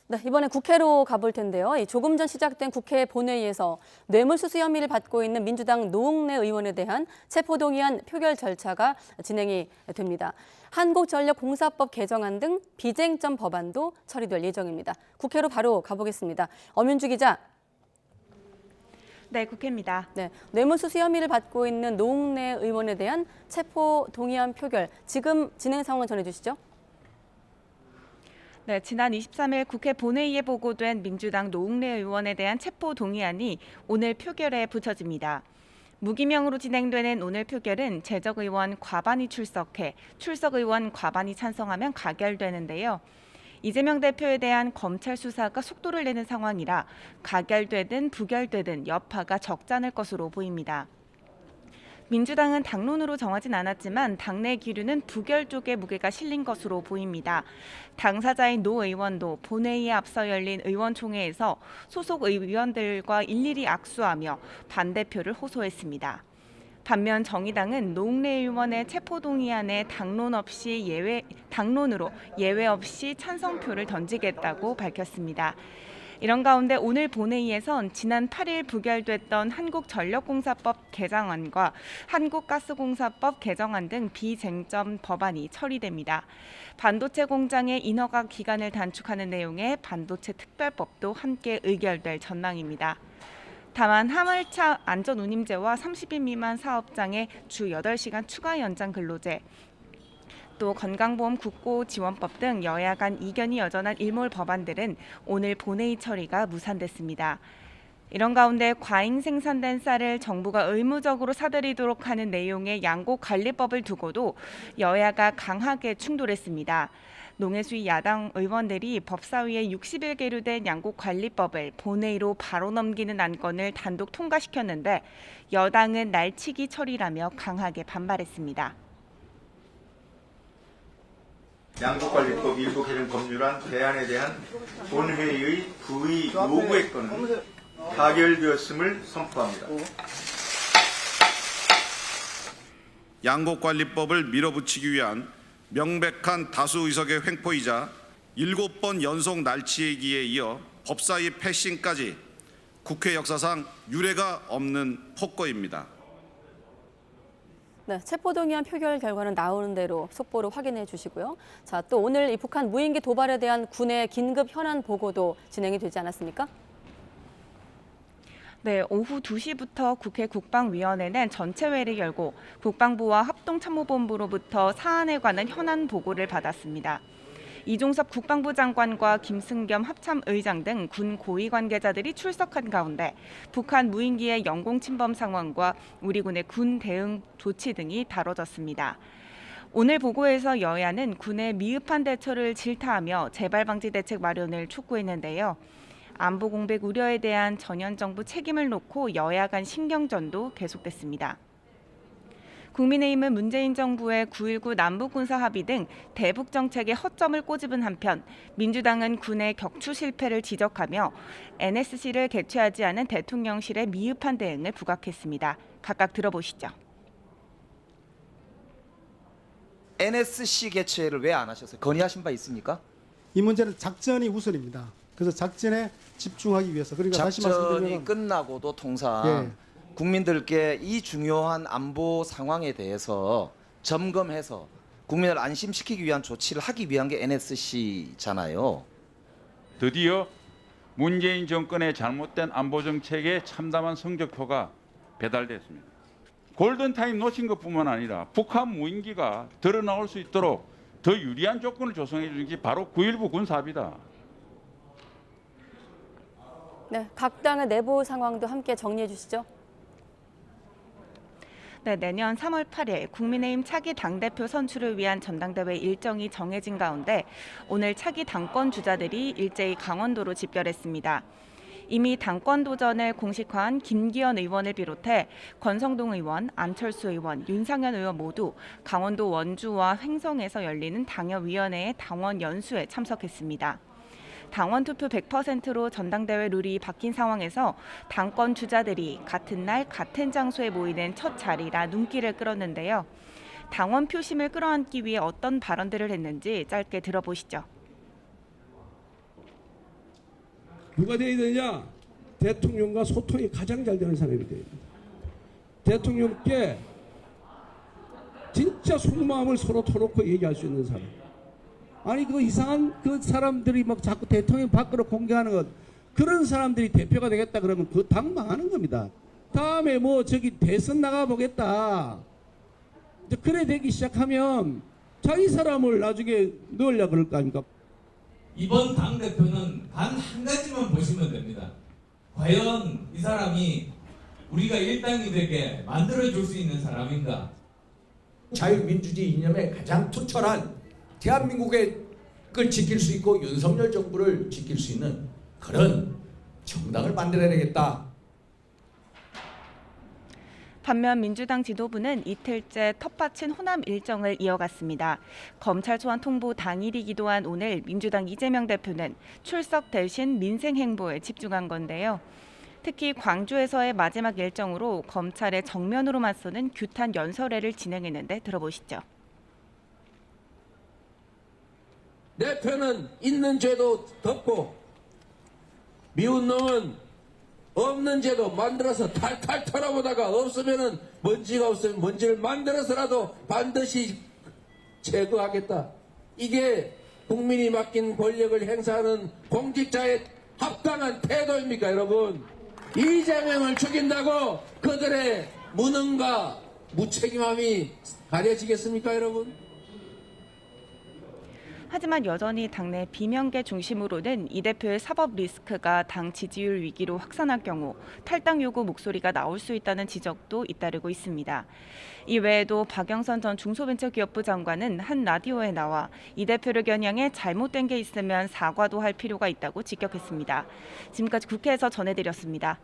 네, 이번에 국회로 가볼 텐데요. 조금 전 시작된 국회 본회의에서 뇌물수수 혐의를 받고 있는 민주당 노웅래 의원에 대한 체포동의안 표결 절차가 진행이 됩니다. 한국전력공사법 개정안 등 비쟁점 법안도 처리될 예정입니다. 국회로 바로 가보겠습니다. 엄윤주 기자. 네, 국회입니다. 네, 뇌물수수 혐의를 받고 있는 노웅래 의원에 대한 체포동의안 표결, 지금 진행 상황 전해주시죠. 네, 지난 23일 국회 본회의에 보고된 민주당 노웅래 의원에 대한 체포 동의안이 오늘 표결에 붙여집니다. 무기명으로 진행되는 오늘 표결은 재적 의원 과반이 출석해 출석 의원 과반이 찬성하면 가결되는데요. 이재명 대표에 대한 검찰 수사가 속도를 내는 상황이라 가결되든 부결되든 여파가 적지 않을 것으로 보입니다. 민주당은 당론으로 정하진 않았지만 당내 기류는 부결 쪽에 무게가 실린 것으로 보입니다. 당사자인 노 의원도 본회의에 앞서 열린 의원총회에서 소속 의원들과 일일이 악수하며 반대표를 호소했습니다. 반면 정의당은 노웅래 의원의 체포동의안에 당론으로 예외 없이 찬성표를 던지겠다고 밝혔습니다. 이런 가운데 오늘 본회의에선 지난 8일 부결됐던 한국전력공사법 개정안과 한국가스공사법 개정안 등 비쟁점 법안이 처리됩니다. 반도체 공장의 인허가 기간을 단축하는 내용의 반도체 특별법도 함께 의결될 전망입니다. 다만 화물차 안전운임제와 30인 미만 사업장의 주 8시간 추가 연장 근로제, 또 건강보험 국고지원법 등 여야 간 이견이 여전한 일몰 법안들은 오늘 본회의 처리가 무산됐습니다. 이런 가운데 과잉 생산된 쌀을 정부가 의무적으로 사들이도록 하는 내용의 양곡관리법을 두고도 여야가 강하게 충돌했습니다. 농해수위 야당 의원들이 법사위에 60일 계류된 양곡관리법을 본회의로 바로 넘기는 안건을 단독 통과시켰는데 여당은 날치기 처리라며 강하게 반발했습니다. 양곡관리법 일부 개정 법률안 대안에 대한 본회의의 부의 요구의 건은 가결되었음을 선포합니다. 양곡관리법을 밀어붙이기 위한 명백한 다수 의석의 횡포이자 7번 연속 날치기에 이어 법사위 패싱까지 국회 역사상 유례가 없는 폭거입니다. 네, 체포동의안 표결 결과는 나오는 대로 속보로 확인해 주시고요. 자, 또 오늘 이 북한 무인기 도발에 대한 군의 긴급 현안 보고도 진행이 되지 않았습니까? 네, 오후 2시부터 국회 국방위원회는 전체회의를 열고 국방부와 합동참모본부로부터 사안에 관한 현안 보고를 받았습니다. 이종섭 국방부 장관과 김승겸 합참의장 등 군 고위 관계자들이 출석한 가운데 북한 무인기의 영공 침범 상황과 우리 군의 군 대응 조치 등이 다뤄졌습니다. 오늘 보고에서 여야는 군의 미흡한 대처를 질타하며 재발 방지 대책 마련을 촉구했는데요. 안보 공백 우려에 대한 전현 정부 책임을 놓고 여야 간 신경전도 계속됐습니다. 국민의힘은 문재인 정부의 9.19 남북군사 합의 등 대북 정책에 허점을 꼬집은 한편 민주당은 군의 격추 실패를 지적하며 NSC를 개최하지 않은 대통령실의 미흡한 대응을 부각했습니다. 각각 들어보시죠. NSC 개최를 왜 안 하셨어요? 건의하신 바 있습니까? 이 문제는 작전이 우선입니다. 그래서 작전에 집중하기 위해서. 그러니까 다시 말씀드리면 작전이 끝나고도 통상 국민들께 이 중요한 안보 상황에 대해서 점검해서 국민을 안심시키기 위한 조치를 하기 위한 게 NSC잖아요. 드디어 문재인 정권의 잘못된 안보 정책에 참담한 성적표가 배달됐습니다. 골든타임 놓친 것뿐만 아니라 북한 무인기가 드러나올 수 있도록 더 유리한 조건을 조성해 주는 게 바로 9.19 군사합의다. 네, 각 당의 내부 상황도 함께 정리해 주시죠. 네, 내년 3월 8일 국민의힘 차기 당대표 선출을 위한 전당대회 일정이 정해진 가운데 오늘 차기 당권 주자들이 일제히 강원도로 집결했습니다. 이미 당권 도전을 공식화한 김기현 의원을 비롯해 권성동 의원, 안철수 의원, 윤상현 의원 모두 강원도 원주와 횡성에서 열리는 당협위원회의 당원 연수에 참석했습니다. 당원 투표 100%로 전당대회 룰이 바뀐 상황에서 당권 주자들이 같은 날 같은 장소에 모이는 첫 자리라 눈길을 끌었는데요. 당원 표심을 끌어안기 위해 어떤 발언들을 했는지 짧게 들어보시죠. 누가 돼야 되냐? 대통령과 소통이 가장 잘 되는 사람이 돼야 됩니다. 대통령께 진짜 속마음을 서로 터놓고 얘기할 수 있는 사람. 아니 그 이상한 그 사람들이 막 자꾸 대통령 밖으로 공개하는 것, 그런 사람들이 대표가 되겠다 그러면 그 당 망하는 겁니다. 다음에 뭐 저기 대선 나가보겠다, 이제 그래 되기 시작하면 자기 사람을 나중에 넣으려고 그럴 거 아닙니까? 이번 당대표는 단 한 가지만 보시면 됩니다. 과연 이 사람이 우리가 일당이 되게 만들어줄 수 있는 사람인가? 자유민주주의 이념에 가장 투철한 대한민국의 걸 지킬 수 있고 윤석열 정부를 지킬 수 있는 그런 정당을 만들어야 되겠다. 반면 민주당 지도부는 이틀째 텃밭인 호남 일정을 이어갔습니다. 검찰 소환 통보 당일이기도 한 오늘 민주당 이재명 대표는 출석 대신 민생 행보에 집중한 건데요. 특히 광주에서의 마지막 일정으로 검찰의 정면으로 맞서는 규탄 연설회를 진행했는데 들어보시죠. 내 편은 있는 죄도 덮고 미운 놈은 없는 죄도 만들어서 탈탈 털어보다가 없으면은 먼지가 없으면 먼지를 만들어서라도 반드시 제거하겠다. 이게 국민이 맡긴 권력을 행사하는 공직자의 합당한 태도입니까, 여러분? 이재명을 죽인다고 그들의 무능과 무책임함이 가려지겠습니까, 여러분? 하지만 여전히 당내 비명계 중심으로는 이 대표의 사법 리스크가 당 지지율 위기로 확산할 경우 탈당 요구 목소리가 나올 수 있다는 지적도 잇따르고 있습니다. 이 외에도 박영선 전 중소벤처기업부 장관은 한 라디오에 나와 이 대표를 겨냥해 잘못된 게 있으면 사과도 할 필요가 있다고 직격했습니다. 지금까지 국회에서 전해드렸습니다.